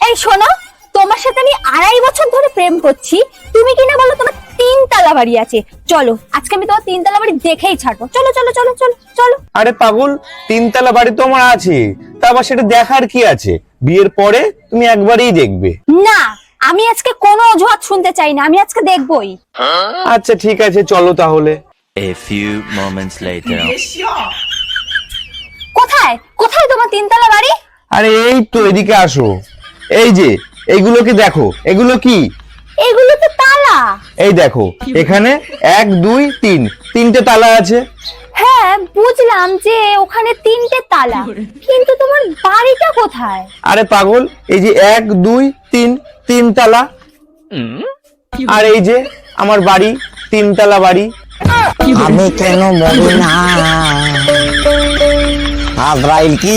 এই শোনো, তোমার সাথে আমি 2.5 বছর ধরে প্রেম করছি, তুমি কিনা বলো তোমার 3 তলা বাড়ি আছে। চলো আজকে আমি তোমার 3 তলা বাড়ি দেখেই ছাড়বো। চলো চলো চলো চলো চলো। আরে পাগল, 3 তলা বাড়ি তো আমার আছে, তা আবার সেটা দেখার কি আছে? বিয়ের পরে তুমি একবারই দেখবে। না, আমি আজকে কোনো অজুহাত শুনতে চাই না, আমি আজকে দেখবই। আচ্ছা ঠিক আছে, চলো তাহলে। A few moments later. কোথায় কোথায় তোমার 3 তলা বাড়ি? আরে এই তো, এদিকে আসো। এই যে এইগুলো কি দেখো, এগুলো কি? এগুলো তো তালা। এই দেখো, এখানে 1 2 3 তিনটে তালা আছে। হ্যাঁ বুঝলাম যে ওখানে 3টে তালা, কিন্তু তোমার বাড়িটা কোথায়? আরে পাগল, এই যে 1 2 3 3 তালা। আর এই যে আমার বাড়ি, 3 তলা বাড়ি। আমি কেন মরি না? আজরাইল কি